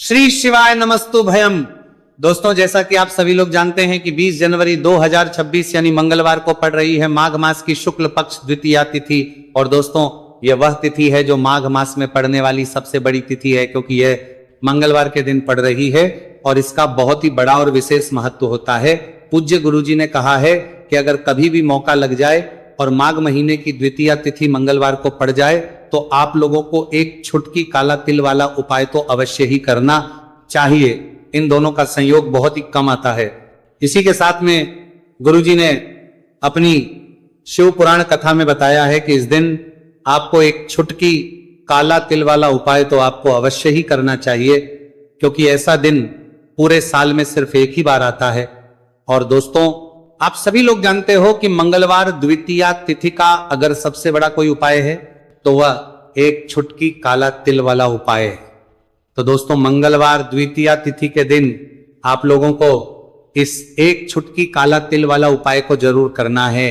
श्री शिवाय नमस्तु भयम। दोस्तों, जैसा कि आप सभी लोग जानते हैं कि 20 जनवरी 2026 यानी मंगलवार को पड़ रही है माघ मास की शुक्ल पक्ष द्वितीया तिथि। और दोस्तों, यह वह तिथि है जो माघ मास में पड़ने वाली सबसे बड़ी तिथि है, क्योंकि यह मंगलवार के दिन पड़ रही है और इसका बहुत ही बड़ा और विशेष महत्व होता है। पूज्य गुरुजी ने कहा है कि अगर कभी भी मौका लग जाए और माघ महीने की द्वितीया तिथि मंगलवार को पड़ जाए तो आप लोगों को एक छुटकी काला तिल वाला उपाय तो अवश्य ही करना चाहिए। इन दोनों का संयोग बहुत ही कम आता है। इसी के साथ में गुरुजी ने अपनी शिव पुराण कथा में बताया है कि इस दिन आपको एक छुटकी काला तिल वाला उपाय तो आपको अवश्य ही करना चाहिए, क्योंकि ऐसा दिन पूरे साल में सिर्फ एक ही बार आता है। और दोस्तों, आप सभी लोग जानते हो कि मंगलवार द्वितीया तिथि का अगर सबसे बड़ा कोई उपाय है तो वह एक छुटकी काला तिल वाला उपाय है। तो दोस्तों, मंगलवार द्वितीया तिथि के दिन आप लोगों को इस एक छुटकी काला तिल वाला उपाय को जरूर करना है।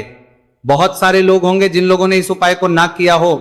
बहुत सारे लोग होंगे जिन लोगों ने इस उपाय को ना किया हो,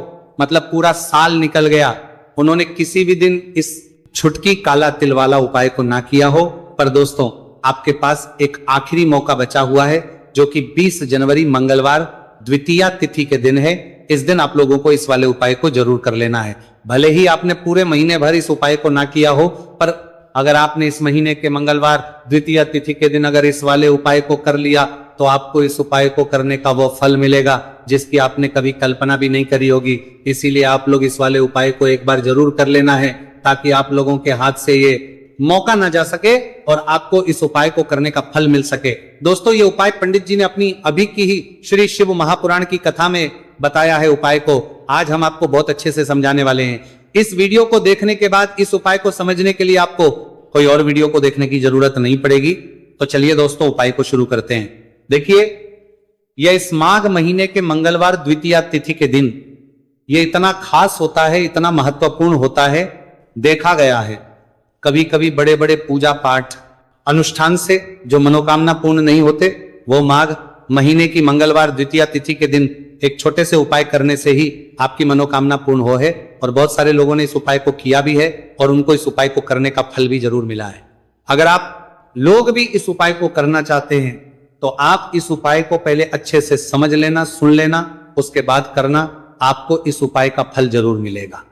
मतलब पूरा साल निकल गया, उन्होंने किसी भी दिन इस छुटकी काला तिल वाला उपाय को ना किया हो। पर दोस्तों, आपके पास एक आखिरी मौका बचा हुआ है, जो कि 20 जनवरी मंगलवार द्वितीया तिथि के दिन है। इस दिन आप लोगों को इस वाले उपाय को जरूर कर लेना है। भले ही आपने पूरे महीने भर इस उपाय को ना किया हो, पर अगर आपने इस महीने के मंगलवार द्वितीया तिथि के दिन अगर इस वाले उपाय को कर लिया तो आपको इस उपाय को करने का वो फल मिलेगा जिसकी आपने कभी कल्पना भी नहीं करी होगी। इसीलिए आप लोग इस वाले उपाय को एक बार जरूर कर लेना है, ताकि आप लोगों के हाथ से ये मौका ना जा सके और आपको इस उपाय को करने का फल मिल सके। दोस्तों, ये उपाय पंडित जी ने अपनी अभी की ही श्री शिव महापुराण की कथा में बताया है। उपाय को आज हम आपको बहुत अच्छे से समझाने वाले हैं। इस वीडियो को देखने के बाद इस उपाय को समझने के लिए आपको कोई और वीडियो को देखने की जरूरत नहीं पड़ेगी। तो चलिए दोस्तों, उपाय को शुरू करते हैं। देखिए, यह इस माघ महीने के मंगलवार द्वितीया तिथि के दिन यह इतना खास होता है, इतना महत्वपूर्ण होता है। देखा गया है कभी कभी बड़े बड़े पूजा पाठ अनुष्ठान से जो मनोकामना पूर्ण नहीं होते, वो माघ महीने की मंगलवार द्वितीया तिथि के दिन एक छोटे से उपाय करने से ही आपकी मनोकामना पूर्ण हो है। और बहुत सारे लोगों ने इस उपाय को किया भी है और उनको इस उपाय को करने का फल भी जरूर मिला है। अगर आप लोग भी इस उपाय को करना चाहते हैं तो आप इस उपाय को पहले अच्छे से समझ लेना, सुन लेना, उसके बाद करना। आपको इस उपाय का फल जरूर मिलेगा।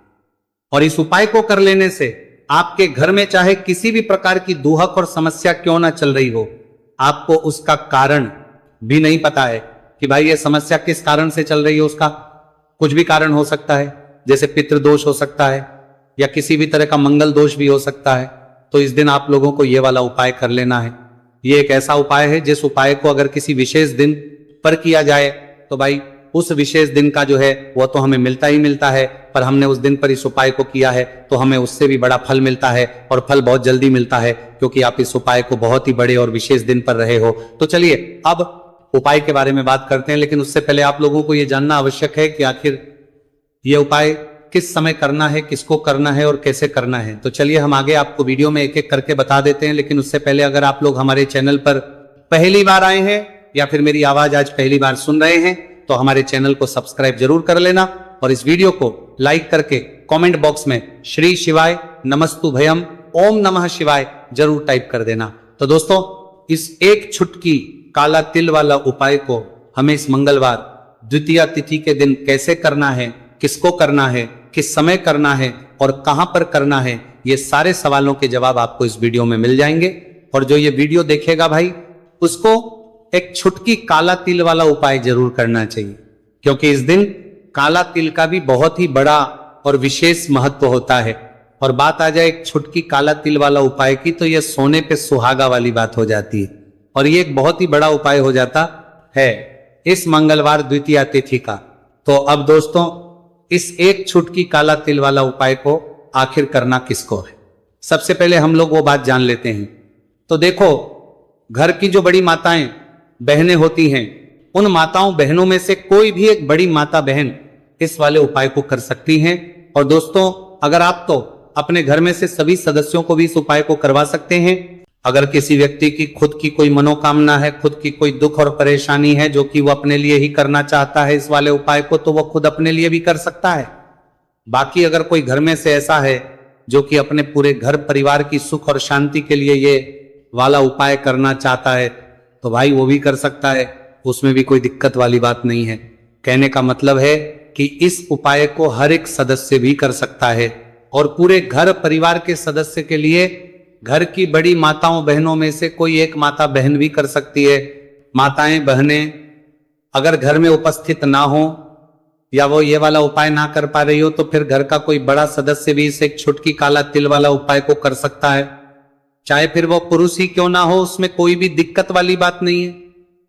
और इस उपाय को कर लेने से आपके घर में चाहे किसी भी प्रकार की दुहक और समस्या क्यों ना चल रही हो, आपको उसका कारण भी नहीं पता है कि भाई ये समस्या किस कारण से चल रही है। उसका कुछ भी कारण हो सकता है, जैसे पितृदोष हो सकता है या किसी भी तरह का मंगल दोष भी हो सकता है। तो इस दिन आप लोगों को ये वाला उपाय कर लेना है। ये एक ऐसा उपाय है जिस उपाय को अगर किसी विशेष दिन पर किया जाए तो भाई उस विशेष दिन का जो है वो तो हमें मिलता ही मिलता है, पर हमने उस दिन पर इस उपाय को किया है तो हमें उससे भी बड़ा फल मिलता है, और फल बहुत जल्दी मिलता है, क्योंकि आप इस उपाय को बहुत ही बड़े और विशेष दिन पर रहे हो। तो चलिए अब उपाय के बारे में बात करते हैं, लेकिन उससे पहले आप लोगों को यह जानना आवश्यक है कि आखिर यह उपाय किस समय करना है, किसको करना है और कैसे करना है। तो चलिए हम आगे आपको वीडियो में एक एक करके बता देते हैं। लेकिन उससे पहले अगर आप लोग हमारे चैनल पर पहली बार आए हैं या फिर मेरी आवाज आज पहली बार सुन रहे हैं तो हमारे चैनल को सब्सक्राइब जरूर कर लेना और इस वीडियो को लाइक करके कमेंट बॉक्स में श्री शिवाय नमस्तु भयम ओम नमः शिवाय जरूर टाइप कर देना। तो दोस्तों, इस एक छुटकी काला तिल वाला उपाय को हमें इस मंगलवार द्वितीया तिथि के दिन कैसे करना है, किसको करना है, किस समय करना है और कहां पर करना है, ये सारे सवालों के जवाब आपको इस वीडियो में मिल जाएंगे। और जो ये वीडियो देखेगा भाई, उसको एक छुटकी काला तिल वाला उपाय जरूर करना चाहिए, क्योंकि इस दिन काला तिल का भी बहुत ही बड़ा और विशेष महत्व होता है। और बात आ जाए एक छुटकी काला तिल वाला उपाय की, तो यह सोने पे सुहागा वाली बात हो जाती है और ये एक बहुत ही बड़ा उपाय हो जाता है इस मंगलवार द्वितीया तिथि का। तो अब दोस्तों, इस एक छुटकी काला तिल वाला उपाय को आखिर करना किसको है, सबसे पहले हम लोग वो बात जान लेते हैं। तो देखो, घर की जो बड़ी माताएं बहनें होती हैं, उन माताओं बहनों में से कोई भी एक बड़ी माता बहन इस वाले उपाय को कर सकती हैं। और दोस्तों, अगर आप तो अपने घर में से सभी सदस्यों को भी इस उपाय को करवा सकते हैं। अगर किसी व्यक्ति की खुद की कोई मनोकामना है, खुद की कोई दुख और परेशानी है जो कि वो अपने लिए ही करना चाहता है इस वाले उपाय को, तो वो खुद अपने लिए भी कर सकता है। बाकी अगर कोई घर में से ऐसा है जो कि अपने पूरे घर परिवार की सुख और शांति के लिए ये वाला उपाय करना चाहता है तो भाई वो भी कर सकता है, उसमें भी कोई दिक्कत वाली बात नहीं है। कहने का मतलब है कि इस उपाय को हर एक सदस्य भी कर सकता है और पूरे घर परिवार के सदस्य के लिए घर की बड़ी माताओं बहनों में से कोई एक माता बहन भी कर सकती है। माताएं बहनें अगर घर में उपस्थित ना हो या वो ये वाला उपाय ना कर पा रही हो तो फिर घर का कोई बड़ा सदस्य भी इस एक छुटकी काला तिल वाला उपाय को कर सकता है, चाहे फिर वो पुरुष ही क्यों ना हो, उसमें कोई भी दिक्कत वाली बात नहीं है।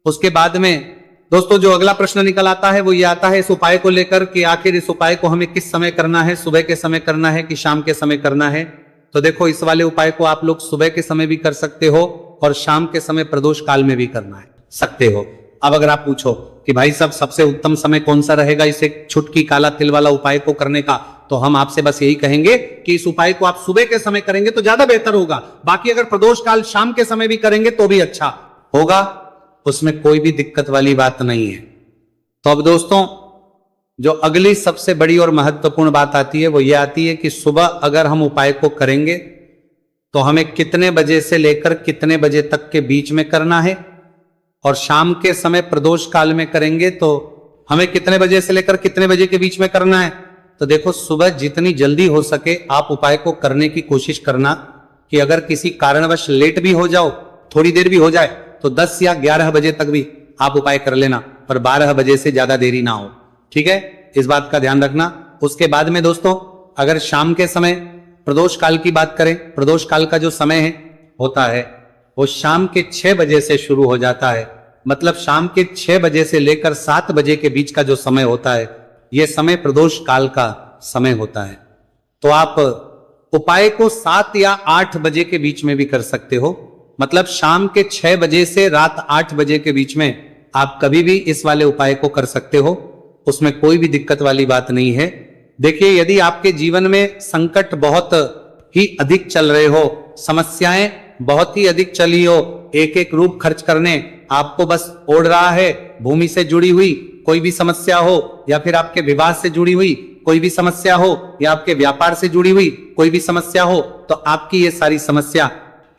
उसके बाद में दोस्तों जो अगला प्रश्न निकल आता है वो ये आता है इस उपाय को लेकर कि आखिर इस उपाय को हमें किस समय करना है, सुबह के समय करना है कि शाम के समय करना है। तो देखो इस वाले उपाय को आप लोग सुबह के समय भी कर सकते हो और शाम के समय प्रदोष काल में भी करना है सकते हो। अब अगर आप पूछो कि भाई साहब सबसे उत्तम समय कौन सा रहेगा इस एक छुटकी काला तिल वाला उपाय को करने का, तो हम आपसे बस यही कहेंगे कि इस उपाय को आप सुबह के समय करेंगे तो ज्यादा बेहतर होगा। बाकी अगर प्रदोष काल शाम के समय भी करेंगे तो भी अच्छा होगा, उसमें कोई भी दिक्कत वाली बात नहीं है। तो अब दोस्तों जो अगली सबसे बड़ी और महत्वपूर्ण बात आती है वो ये आती है कि सुबह अगर हम उपाय को करेंगे तो हमें कितने बजे से लेकर कितने बजे तक के बीच में करना है, और शाम के समय प्रदोष काल में करेंगे तो हमें कितने बजे से लेकर कितने बजे के बीच में करना है। तो देखो सुबह जितनी जल्दी हो सके आप उपाय को करने की कोशिश करना कि अगर किसी कारणवश लेट भी हो जाओ, थोड़ी देर भी हो जाए तो 10 या 11 बजे तक भी आप उपाय कर लेना, पर 12 बजे से ज्यादा देरी ना हो, ठीक है, इस बात का ध्यान रखना। उसके बाद में दोस्तों अगर शाम के समय प्रदोष काल की बात करें, प्रदोष काल का जो समय है होता है वो शाम के 6 बजे से शुरू हो जाता है, मतलब शाम के 6 बजे से लेकर 7 बजे के बीच का जो समय होता है यह समय प्रदोष काल का समय होता है। तो आप उपाय को 7 या 8 बजे के बीच में भी कर सकते हो, मतलब शाम के 6 बजे से रात 8 बजे के बीच में आप कभी भी इस वाले उपाय को कर सकते हो, उसमें कोई भी दिक्कत वाली बात नहीं है। देखिए यदि आपके जीवन में संकट बहुत ही अधिक चल रहे हो, समस्याएं बहुत ही अधिक चली हो, एक एक रूप खर्च करने आपको बस ओढ़ रहा है, भूमि से जुड़ी हुई कोई भी समस्या हो या फिर आपके विवाह से जुड़ी हुई कोई भी समस्या हो या आपके व्यापार से जुड़ी हुई कोई भी समस्या हो, तो आपकी ये सारी समस्या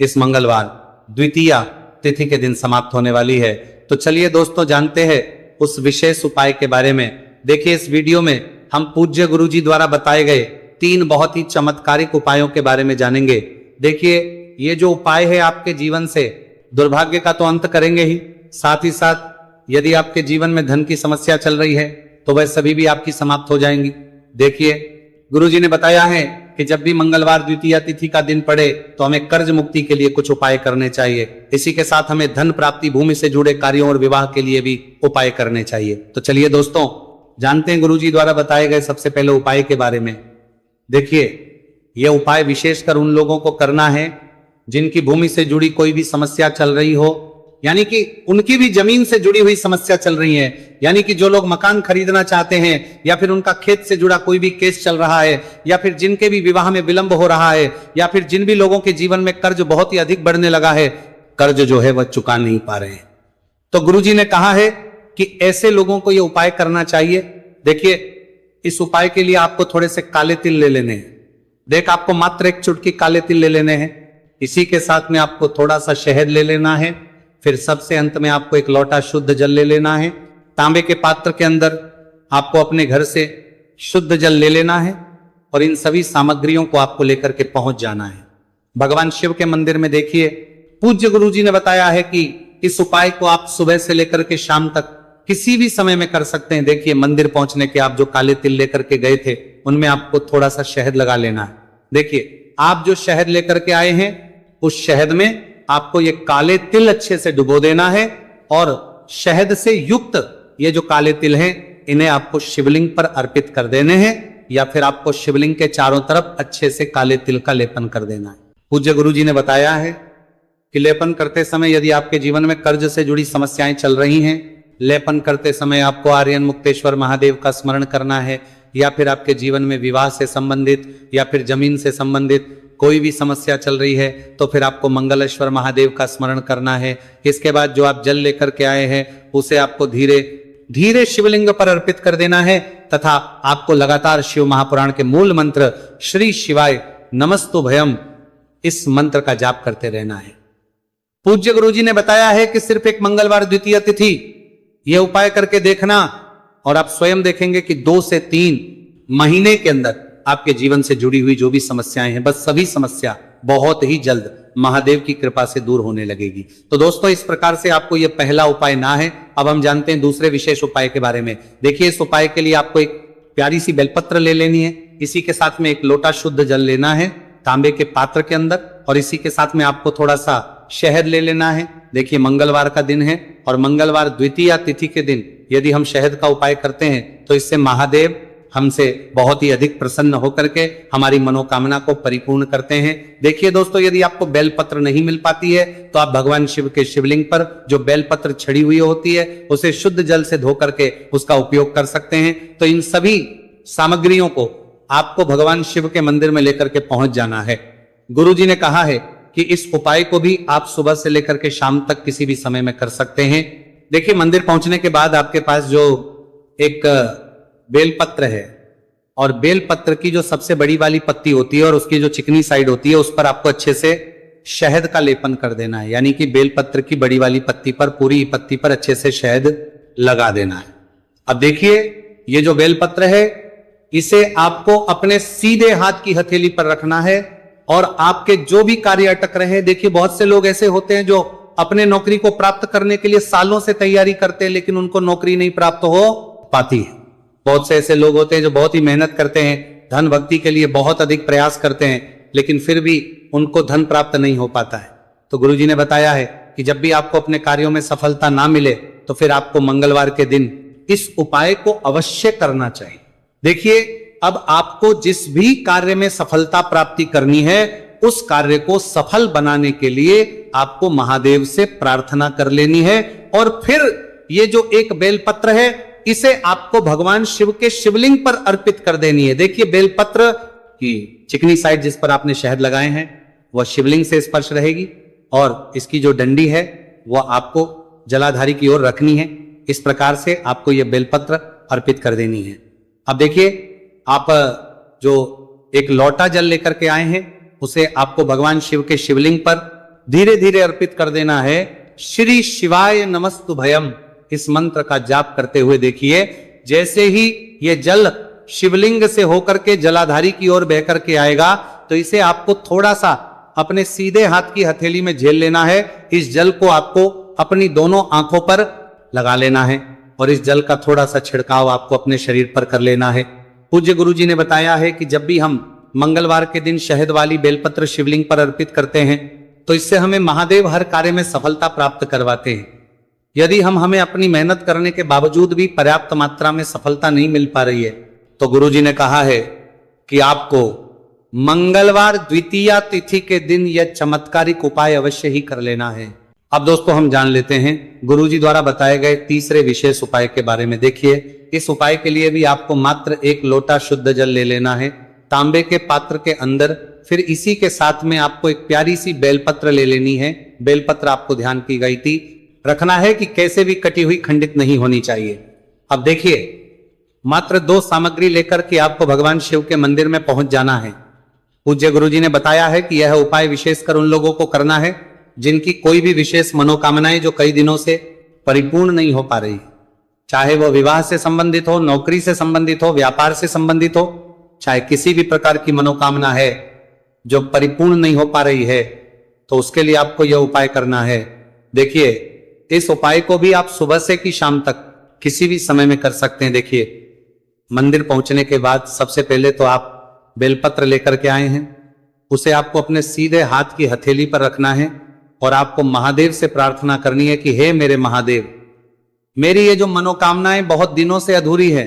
इस मंगलवार द्वितीया तिथि के दिन समाप्त होने वाली है। तो चलिए दोस्तों जानते हैं उस विशेष उपाय के बारे में। देखिए इस वीडियो में हम पूज्य गुरुजी द्वारा बताए गए 3 बहुत ही चमत्कारिक उपायों के बारे में जानेंगे। देखिए ये जो उपाय है आपके जीवन से दुर्भाग्य का तो अंत करेंगे ही, साथ ही साथ यदि आपके जीवन में धन की समस्या चल रही है तो वह सभी भी आपकी समाप्त हो जाएंगी। देखिए गुरुजी ने बताया है कि जब भी मंगलवार द्वितीया तिथि का दिन पड़े तो हमें कर्ज मुक्ति के लिए कुछ उपाय करने चाहिए, इसी के साथ हमें धन प्राप्ति, भूमि से जुड़े कार्यों और विवाह के लिए भी उपाय करने चाहिए। तो चलिए दोस्तों जानते हैं गुरुजी द्वारा बताए गए सबसे पहले उपाय के बारे में। देखिए यह उपाय विशेषकर उन लोगों को करना है जिनकी भूमि से जुड़ी कोई भी समस्या चल रही हो, यानी कि उनकी भी जमीन से जुड़ी हुई समस्या चल रही है, यानी कि जो लोग मकान खरीदना चाहते हैं या फिर उनका खेत से जुड़ा कोई भी केस चल रहा है या फिर जिनके भी विवाह में विलंब हो रहा है या फिर जिन भी लोगों के जीवन में कर्ज बहुत ही अधिक बढ़ने लगा है, कर्ज जो है वह चुका नहीं पा रहे हैं, तो गुरुजी ने कहा है कि ऐसे लोगों को यह उपाय करना चाहिए। देखिए इस उपाय के लिए आपको थोड़े से काले तिल ले लेने हैं। देख आपको मात्र एक चुटकी काले तिल ले लेने हैं, इसी के साथ में आपको थोड़ा सा शहद ले लेना है, फिर सबसे अंत में आपको एक लोटा शुद्ध जल ले लेना है। तांबे के पात्र के अंदर आपको अपने घर से शुद्ध जल ले लेना है और इन सभी सामग्रियों को आपको लेकर के पहुंच जाना है भगवान शिव के मंदिर में। देखिए पूज्य गुरुजी ने बताया है कि इस उपाय को आप सुबह से लेकर के शाम तक किसी भी समय में कर सकते हैं। देखिए मंदिर पहुंचने के आप जो काले तिल लेकर के गए थे उनमें आपको थोड़ा सा शहद लगा लेना है। देखिए आप जो शहद लेकर के आए हैं उस शहद में आपको ये काले तिल अच्छे से डुबो देना है और शहद से युक्त ये जो काले तिल हैं इन्हें आपको शिवलिंग पर अर्पित कर देने हैं या फिर आपको शिवलिंग के चारों तरफ अच्छे से काले तिल का लेपन कर देना है। पूज्य गुरुजी ने बताया है कि लेपन करते समय यदि आपके जीवन में कर्ज से जुड़ी समस्याएं चल रही हैं, लेपन करते समय आपको आर्यन मुक्तेश्वर महादेव का स्मरण करना है, या फिर आपके जीवन में विवाह से संबंधित या फिर जमीन से संबंधित कोई भी समस्या चल रही है तो फिर आपको मंगलेश्वर महादेव का स्मरण करना है। इसके बाद जो आप जल लेकर के आए हैं उसे आपको धीरे धीरे शिवलिंग पर अर्पित कर देना है तथा आपको लगातार शिव महापुराण के मूल मंत्र श्री शिवाय नमस्तु भयम, इस मंत्र का जाप करते रहना है। पूज्य गुरुजी ने बताया है कि सिर्फ एक मंगलवार द्वितीया तिथि यह उपाय करके देखना और आप स्वयं देखेंगे कि 2 से 3 महीने के अंदर आपके जीवन से जुड़ी हुई जो भी समस्याएं हैं, बस सभी समस्या बहुत ही जल्द महादेव की कृपा से दूर होने लगेगी। तो दोस्तों, इस प्रकार से आपको यह पहला उपाय ना है। अब हम जानते हैं दूसरे विशेष उपाय के बारे में। देखिए, इस उपाय के लिए आपको एक प्यारी सी बेलपत्र ले लेनी है, इसी के साथ में 1 लोटा शुद्ध जल लेना है तांबे के पात्र के अंदर, और इसी के साथ में आपको थोड़ा सा शहद ले लेना है। देखिए, मंगलवार का दिन है और मंगलवार द्वितीया तिथि के दिन यदि हम शहद का उपाय करते हैं तो इससे महादेव हमसे बहुत ही अधिक प्रसन्न होकर के हमारी मनोकामना को परिपूर्ण करते हैं। देखिए दोस्तों, यदि आपको बेलपत्र नहीं मिल पाती है तो आप भगवान शिव के शिवलिंग पर जो बेलपत्र छड़ी हुई होती है उसे शुद्ध जल से धो करके उसका उपयोग कर सकते हैं। तो इन सभी सामग्रियों को आपको भगवान शिव के मंदिर में लेकर के पहुंच जाना है। गुरुजी ने कहा है कि इस उपाय को भी आप सुबह से लेकर के शाम तक किसी भी समय में कर सकते हैं। देखिए, मंदिर पहुंचने के बाद आपके पास जो एक बेलपत्र है और बेलपत्र की जो सबसे बड़ी वाली पत्ती होती है और उसकी जो चिकनी साइड होती है उस पर आपको अच्छे से शहद का लेपन कर देना है। यानी कि बेलपत्र की बड़ी वाली पत्ती पर, पूरी पत्ती पर अच्छे से शहद लगा देना है। अब देखिए, ये जो बेलपत्र है इसे आपको अपने सीधे हाथ की हथेली पर रखना है और आपके जो भी कार्य अटक रहे हैं, देखिए बहुत से लोग ऐसे होते हैं जो अपने नौकरी को प्राप्त करने के लिए सालों से तैयारी करते हैं लेकिन उनको नौकरी नहीं प्राप्त हो पाती है। बहुत से ऐसे लोग होते हैं जो बहुत ही मेहनत करते हैं, धन भक्ति के लिए बहुत अधिक प्रयास करते हैं लेकिन फिर भी उनको धन प्राप्त नहीं हो पाता है। तो गुरुजी ने बताया है कि जब भी आपको अपने कार्यों में सफलता ना मिले तो फिर आपको मंगलवार के दिन इस उपाय को अवश्य करना चाहिए। देखिए, अब आपको जिस भी कार्य में सफलता प्राप्ति करनी है उस कार्य को सफल बनाने के लिए आपको महादेव से प्रार्थना कर लेनी है और फिर ये जो एक बेलपत्र है इसे आपको भगवान शिव के शिवलिंग पर अर्पित कर देनी है। देखिए, बेलपत्र की चिकनी साइड जिस पर आपने शहद लगाए हैं वह शिवलिंग से स्पर्श रहेगी और इसकी जो डंडी है वह आपको जलाधारी की ओर रखनी है। इस प्रकार से आपको यह बेलपत्र अर्पित कर देनी है। अब देखिए, आप जो एक लोटा जल लेकर के आए हैं उसे आपको भगवान शिव के शिवलिंग पर धीरे धीरे अर्पित कर देना है। श्री शिवाय नमस्तु भयम, इस मंत्र का जाप करते हुए देखिए, जैसे ही यह जल शिवलिंग से होकर के जलाधारी की ओर बह करके आएगा तो इसे आपको थोड़ा सा अपने सीधे हाथ की हथेली में झेल लेना है। इस जल को आपको अपनी दोनों आंखों पर लगा लेना है और इस जल का थोड़ा सा छिड़काव आपको अपने शरीर पर कर लेना है। पूज्य गुरुजी ने बताया है कि जब भी हम मंगलवार के दिन शहद वाली बेलपत्र शिवलिंग पर अर्पित करते हैं तो इससे हमें महादेव हर कार्य में सफलता प्राप्त करवाते हैं। यदि हमें अपनी मेहनत करने के बावजूद भी पर्याप्त मात्रा में सफलता नहीं मिल पा रही है तो गुरुजी ने कहा है कि आपको मंगलवार द्वितीया तिथि के दिन यह चमत्कारिक उपाय अवश्य ही कर लेना है। अब दोस्तों, हम जान लेते हैं गुरुजी द्वारा बताए गए तीसरे विशेष उपाय के बारे में। देखिए, इस उपाय के लिए भी आपको मात्र 1 लोटा शुद्ध जल ले लेना है तांबे के पात्र के अंदर। फिर इसी के साथ में आपको एक प्यारी सी बेलपत्र ले लेनी है। बेलपत्र आपको ध्यान की गई थी रखना है कि कैसे भी कटी हुई खंडित नहीं होनी चाहिए। अब देखिए, मात्र 2 सामग्री लेकर के आपको भगवान शिव के मंदिर में पहुंच जाना है। पूज्य गुरुजी ने बताया है कि यह उपाय विशेषकर उन लोगों को करना है जिनकी कोई भी विशेष मनोकामनाएं जो कई दिनों से परिपूर्ण नहीं हो पा रही, चाहे वह विवाह से संबंधित हो, नौकरी से संबंधित हो, व्यापार से संबंधित हो, चाहे किसी भी प्रकार की मनोकामना है जो परिपूर्ण नहीं हो पा रही है तो उसके लिए आपको यह उपाय करना है। देखिए, इस उपाय को भी आप सुबह से कि शाम तक किसी भी समय में कर सकते हैं। देखिए, मंदिर पहुंचने के बाद सबसे पहले तो आप बेलपत्र लेकर के आए हैं, उसे आपको अपने सीधे हाथ की हथेली पर रखना है और आपको महादेव से प्रार्थना करनी है कि हे मेरे महादेव, मेरी ये जो मनोकामनाएं बहुत दिनों से अधूरी है,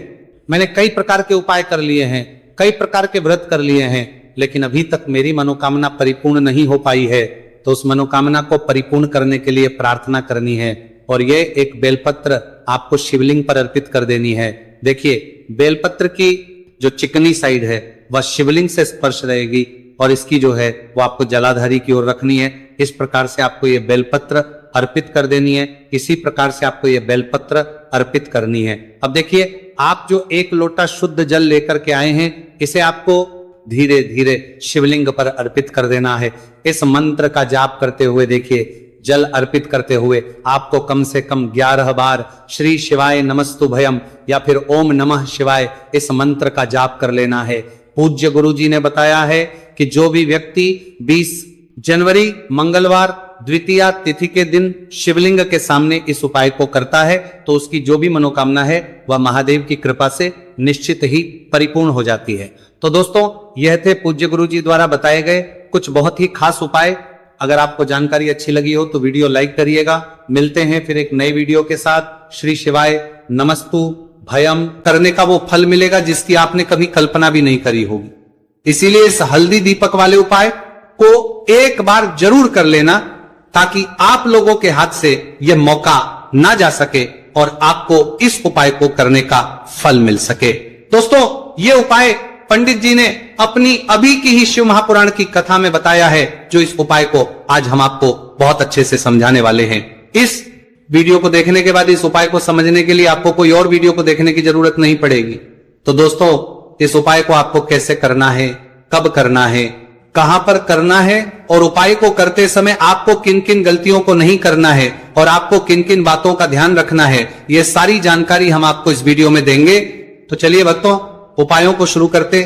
मैंने कई प्रकार के उपाय कर लिए हैं, कई प्रकार के व्रत कर लिए हैं, लेकिन अभी तक मेरी मनोकामना परिपूर्ण नहीं हो पाई है। तो उस मनोकामना को परिपूर्ण करने के लिए प्रार्थना करनी है और ये एक बेलपत्र आपको शिवलिंग पर अर्पित कर देनी है। देखिए, बेलपत्र की जो चिकनी साइड है वह शिवलिंग से स्पर्श रहेगी और इसकी जो है वो आपको जलाधारी की ओर रखनी है। इस प्रकार से आपको ये बेलपत्र अर्पित कर देनी है। इसी प्रकार से आपको ये बेलपत्र अर्पित करनी है। अब देखिए, आप जो 1 लोटा शुद्ध जल लेकर के आए हैं इसे आपको धीरे धीरे शिवलिंग पर अर्पित कर देना है। इस मंत्र का जाप करते हुए देखिए, जल अर्पित करते हुए आपको कम से कम 11 बार श्री शिवाय नमस्तुभयम या फिर ओम नमः शिवाय इस मंत्र का जाप कर लेना है। पूज्य गुरु जी ने बताया है कि जो भी व्यक्ति 20 जनवरी मंगलवार द्वितीया तिथि के दिन शिवलिंग के सामने इस उपाय को करता है तो उसकी जो भी मनोकामना है वह महादेव की कृपा से निश्चित ही परिपूर्ण हो जाती है। तो दोस्तों, यह थे पूज्य गुरु जी द्वारा बताए गए कुछ बहुत ही खास उपाय। अगर आपको जानकारी अच्छी लगी हो तो वीडियो लाइक करिएगा। मिलते हैं फिर एक नए वीडियो के साथ। श्री शिवाय नमस्तु भयम करने का वो फल मिलेगा जिसकी आपने कभी कल्पना भी नहीं करी होगी। इसीलिए इस हल्दी दीपक वाले उपाय को एक बार जरूर कर लेना ताकि आप लोगों के हाथ से यह मौका ना जा सके और आपको इस उपाय को करने का फल मिल सके। दोस्तों, ये उपाय पंडित जी ने अपनी अभी की ही शिव महापुराण की कथा में बताया है, जो इस उपाय को आज हम आपको बहुत अच्छे से समझाने वाले हैं। इस वीडियो को देखने के बाद इस उपाय को समझने के लिए आपको कोई और वीडियो को देखने की जरूरत नहीं पड़ेगी। तो दोस्तों, इस उपाय को आपको कैसे करना है, कब करना है, कहां पर करना है और उपाय को करते समय आपको किन किन गलतियों को नहीं करना है और आपको किन किन बातों का ध्यान रखना है, यह सारी जानकारी हम आपको इस वीडियो में देंगे। तो चलिए भक्तों, उपायों को शुरू करते।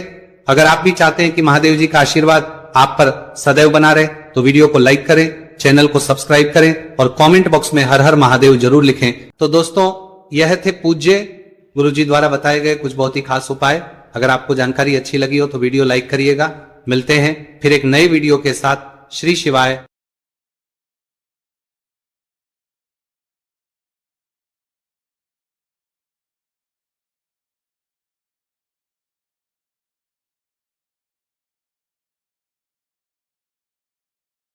अगर आप भी चाहते हैं कि महादेव जी का आशीर्वाद आप पर सदैव बना रहे तो वीडियो को लाइक करें, चैनल को सब्सक्राइब करें और कमेंट बॉक्स में हर हर महादेव जरूर लिखें। तो दोस्तों, यह थे पूज्य गुरु जी द्वारा बताए गए कुछ बहुत ही खास उपाय। अगर आपको जानकारी अच्छी लगी हो तो वीडियो लाइक करिएगा। मिलते हैं फिर एक नए वीडियो के साथ। श्री शिवाय।